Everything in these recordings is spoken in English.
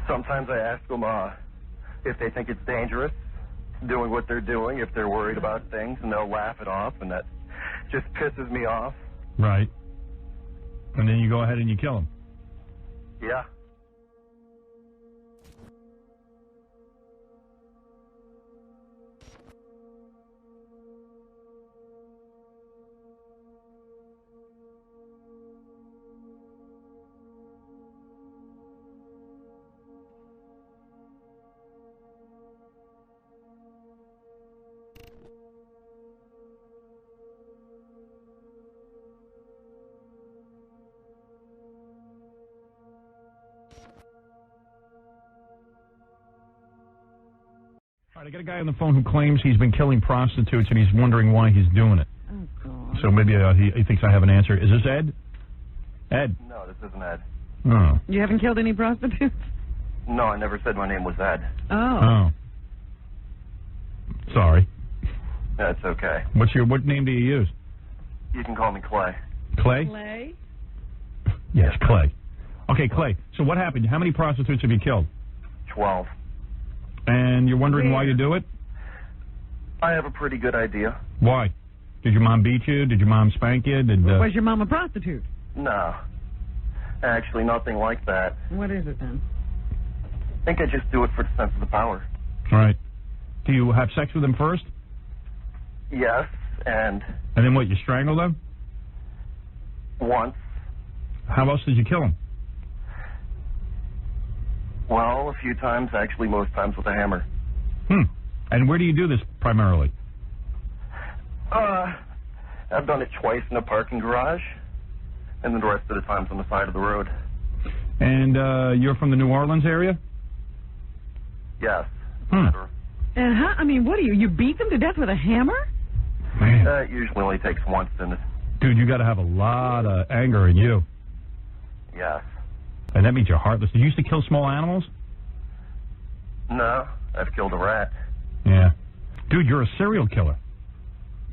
Sometimes I ask them if they think it's dangerous, doing what they're doing, if they're worried about things, and they'll laugh it off, and that just pisses me off. Right. And then you go ahead and you kill them. Yeah. All right, I got a guy on the phone who claims he's been killing prostitutes and he's wondering why he's doing it. Oh, God. So maybe he thinks I have an answer. Is this Ed? Ed? No, this isn't Ed. Oh. You haven't killed any prostitutes? No, I never said my name was Ed. Oh. Sorry. That's okay. What name do you use? You can call me Clay. Clay? Clay? Yes, Clay. Okay, Clay. So what happened? How many prostitutes have you killed? 12. And you're wondering why you do it? I have a pretty good idea. Why? Did your mom beat you? Did your mom spank you? Was your mom a prostitute? No. Actually, nothing like that. What is it then? I think I just do it for the sense of the power. Right. Do you have sex with them first? Yes, and then what, you strangle them? Once. How else did you kill them? Well, a few times, actually most times with a hammer. And where do you do this primarily? I've done it twice in a parking garage, and then the rest of the times on the side of the road. And you're from the New Orleans area? Yes. And how, I mean, what do you beat them to death with a hammer? Man. It usually only takes once, and Dude, you got to have a lot of anger in you. yes. And that means you're heartless. Did you used to kill small animals? No, I've killed a rat. Yeah. Dude, you're a serial killer.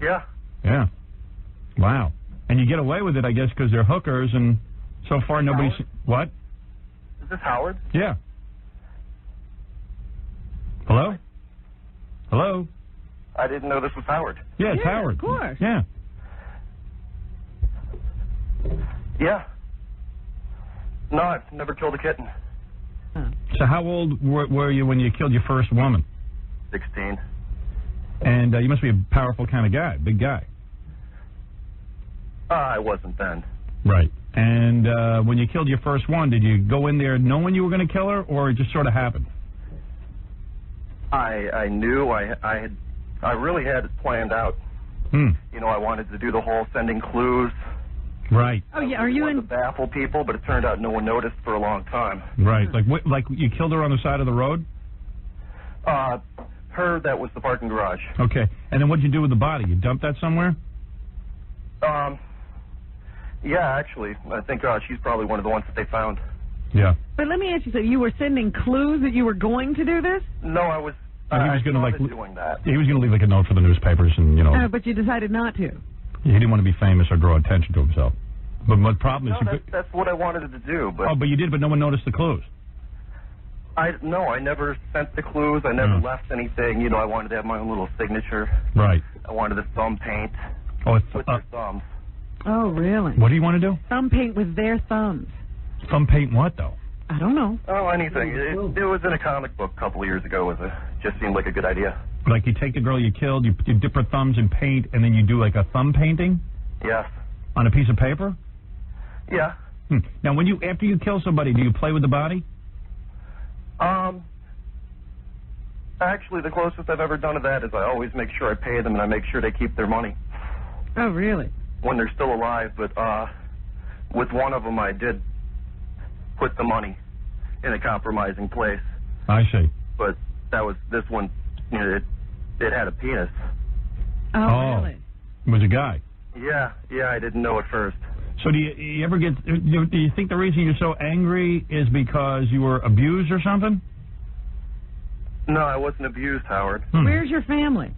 Yeah. Yeah. Wow. And you get away with it, I guess, because they're hookers, and so far nobody's... What? Is this Howard? Yeah. Hello? Hello? I didn't know this was Howard. Yeah, it's Howard. Of course. Yeah. Yeah. No, I've never killed a kitten. So how old were you when you killed your first woman? 16. And you must be a powerful kind of guy, big guy. I wasn't then. Right. And when you killed your first one, did you go in there knowing you were going to kill her, or it just sort of happened? I knew I really had it planned out. You know, I wanted to do the whole sending clues. Right. Oh, yeah, are you in... to baffle people, but it turned out no one noticed for a long time. Right. Like you killed her on the side of the road? Her, that was the parking garage. Okay. And then what'd you do with the body? You dumped that somewhere? Yeah, actually. I think she's probably one of the ones that they found. Yeah. But let me ask you something. You were sending clues that you were going to do this? No, I was... he was going to doing that. He was going to leave like a note for the newspapers, and But you decided not to. He didn't want to be famous or draw attention to himself. But the problem is... No, that's what I wanted to do, but... Oh, but you did, but no one noticed the clues. I never sent the clues. I never left anything. You know, I wanted to have my own little signature. Right. I wanted to thumb paint with their thumbs. Oh, really? What do you want to do? Thumb paint with their thumbs. Thumb paint what, though? I don't know. Oh, anything. It was in a comic book a couple of years ago. Just seemed like a good idea. Like you take the girl you killed, you dip her thumbs in paint, and then you do like a thumb painting? Yes. On a piece of paper? Yeah. Now, after you kill somebody, do you play with the body? Actually, the closest I've ever done to that is I always make sure I pay them and I make sure they keep their money. Oh, really? When they're still alive, but with one of them I did put the money in a compromising place. I see. But that was this one, you know, it had a penis. Oh, really? It was a guy. Yeah, I didn't know at first. So do you ever get, do you think the reason you're so angry is because you were abused or something? No, I wasn't abused, Howard. Where's your family?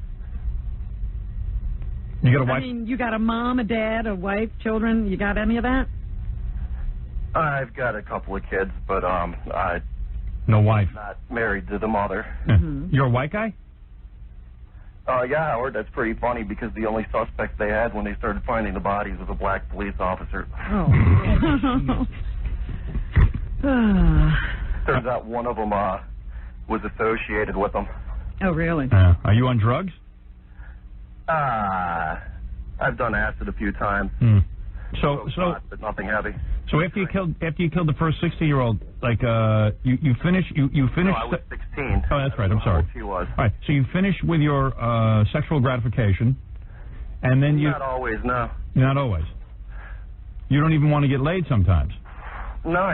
You got a wife? I mean, you got a mom, a dad, a wife, children. You got any of that? I've got a couple of kids, but No wife. Not married to the mother. You're a white guy? Yeah, Howard, that's pretty funny because the only suspect they had when they started finding the bodies was a black police officer. Oh. Turns out one of them was associated with them. Oh, really? Are you on drugs? I've done acid a few times. So, but nothing heavy. So after you killed the first 60-year-old, like you finished. No, I was 16. Oh, that's right. I'm sorry. She was. All right. So you finished with your sexual gratification, and then you. Not always, no. Not always. You don't even want to get laid sometimes. No,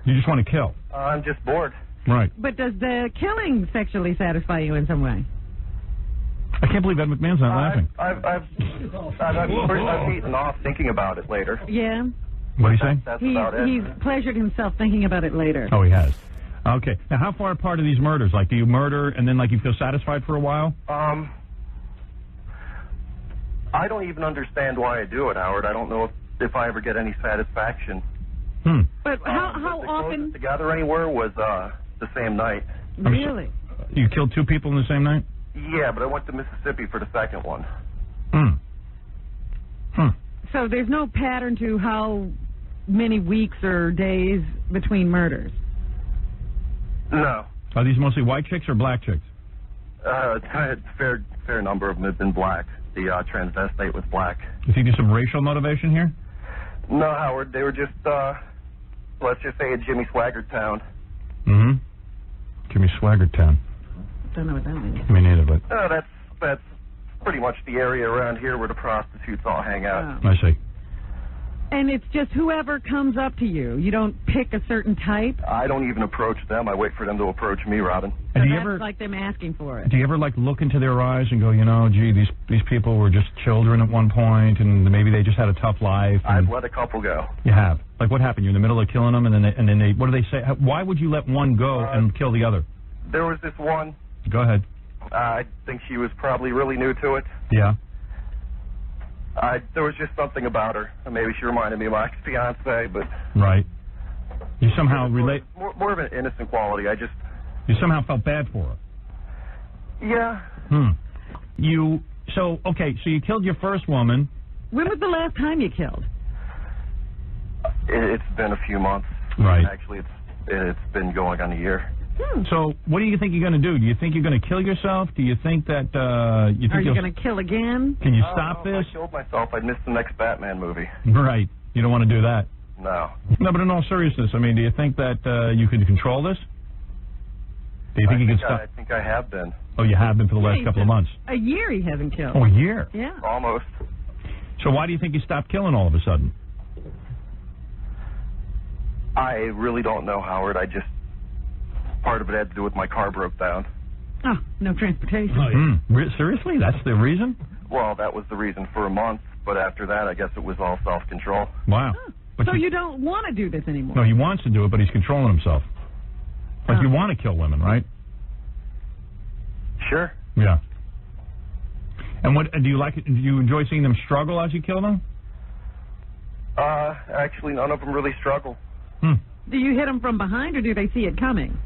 You just want to kill. I'm just bored. Right. But does the killing sexually satisfy you in some way? I can't believe Ed McMahon's not laughing. I've eaten off thinking about it later. Yeah. What do you say? That's about it. He's pleasured himself thinking about it later. Oh, he has. Okay. Now, how far apart are these murders? Like, do you murder and then, like, you feel satisfied for a while? I don't even understand why I do it, Howard. I don't know if I ever get any satisfaction. But how the often? closest to gather anywhere was the same night. Really? You killed 2 people in the same night? Yeah, but I went to Mississippi for the second one. So there's no pattern to how many weeks or days between murders? No. Are these mostly white chicks or black chicks? A fair number of them have been black. The transvestite was black. You think there's some racial motivation here? No, Howard. They were just, let's just say a Jimmy Swaggart town. Jimmy Swaggart town. Don't know what that means. Me neither, but... That's pretty much the area around here where the prostitutes all hang out. I see. And it's just whoever comes up to you. You don't pick a certain type? I don't even approach them. I wait for them to approach me, Robin. So do you that's ever, like them asking for it. do you ever, like, look into their eyes and go, you know, gee, these people were just children at one point, and maybe they just had a tough life? I've let a couple go. You have? Like, what happened? You're in the middle of killing them, and then they what do they say? Why would you let one go and kill the other? There was this one. Go ahead. I think she was probably really new to it. Yeah. There was just something about her. Maybe she reminded me of my ex-fiancée, but... Right. You somehow relate... More of an innocent quality. You somehow felt bad for her. Yeah. So you killed your first woman. When was the last time you killed? It's been a few months. Right. Actually, it's been going on a year. So what do you think you're going to do? Do you think you're going to kill yourself? Do you think that Are you going to kill again? Can you stop this? If I killed myself, I'd miss the next Batman movie. Right. You don't want to do that. No. No, but in all seriousness, I mean, do you think that you can control this? Do you think you can stop? I think I have been. Oh, you have been for the last couple of months. A year he hasn't killed. Oh, a year? Yeah. Almost. So why do you think you stopped killing all of a sudden? I really don't know, Howard. Part of it had to do with my car broke down. Oh, no transportation. Oh, yeah. Seriously? That's the reason? Well, that was the reason for a month, but after that, I guess it was all self-control. Wow. But so you don't want to do this anymore? No, he wants to do it, but he's controlling himself. Like, you want to kill women, right? Sure. Yeah. And what do you like? Do you enjoy seeing them struggle as you kill them? Actually, none of them really struggle. Do you hit them from behind, or do they see it coming?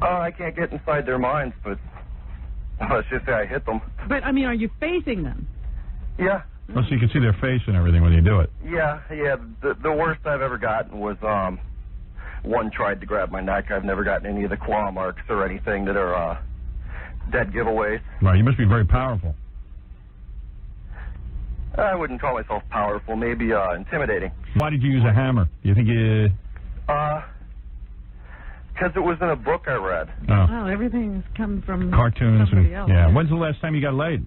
I can't get inside their minds, but let's just say I hit them. But, I mean, are you facing them? Yeah. Oh, so you can see their face and everything when you do it. Yeah. The worst I've ever gotten was one tried to grab my neck. I've never gotten any of the claw marks or anything that are dead giveaways. Right. You must be very powerful. I wouldn't call myself powerful. Maybe intimidating. Why did you use a hammer? Do you think you... Because it was in a book I read. Oh. Well, everything's come from cartoons somebody and else. yeah. When's the last time you got laid?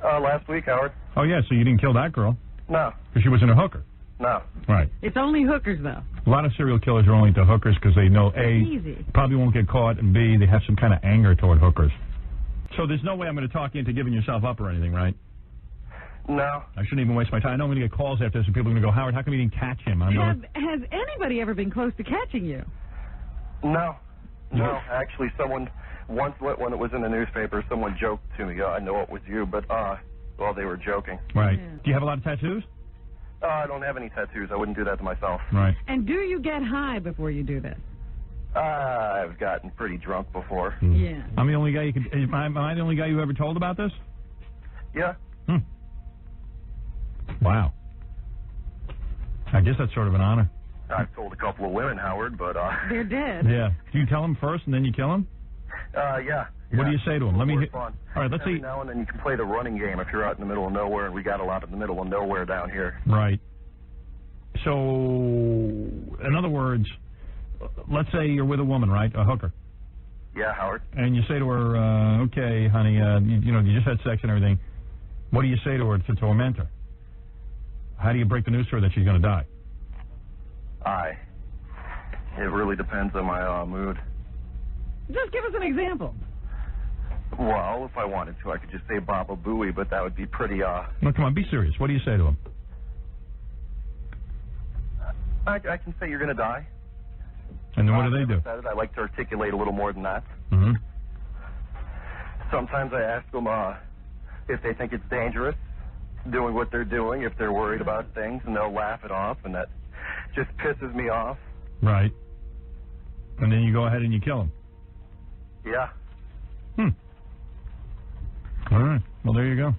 Last week, Howard. Oh yeah, so you didn't kill that girl? No. Because she wasn't a hooker. No. Right. It's only hookers, though. A lot of serial killers are only into hookers because they know easy. Probably won't get caught, and B, they have some kind of anger toward hookers. So there's no way I'm going to talk you into giving yourself up or anything, right? No. I shouldn't even waste my time. I know I'm going to get calls after this, and people are going to go, Howard, how come you didn't catch him? Has anybody ever been close to catching you? No. No. Actually, someone once, when it was in the newspaper, someone joked to me. I know it was you, but, well, they were joking. Right. Yeah. Do you have a lot of tattoos? I don't have any tattoos. I wouldn't do that to myself. Right. And do you get high before you do this? I've gotten pretty drunk before. Yeah. I'm the only guy you could. Am I the only guy you ever told about this? Yeah. Wow. I guess that's sort of an honor. I've told a couple of women, Howard, but They're dead. Yeah. Do you tell them first and then you kill them? Yeah. What do you say to them? Let me. Fun. All right. Let's Every see. now and then you can play the running game if you're out in the middle of nowhere, and we got a lot in the middle of nowhere down here. Right. So, in other words, let's say you're with a woman, right? A hooker. Yeah, Howard. And you say to her, okay, honey, you just had sex and everything. What do you say to her to torment her? How do you break the news to her that she's going to die? It really depends on my mood. Just give us an example. Well, if I wanted to, I could just say Baba Booey, but that would be pretty, No, come on, be serious. What do you say to him? I can say you're going to die. And then what do they do? I like to articulate a little more than that. Mm-hmm. Sometimes I ask them if they think it's dangerous, doing what they're doing, if they're worried about things, and they'll laugh it off, and that just pisses me off. Right. And then you go ahead and you kill them. Yeah. All right. Well, there you go.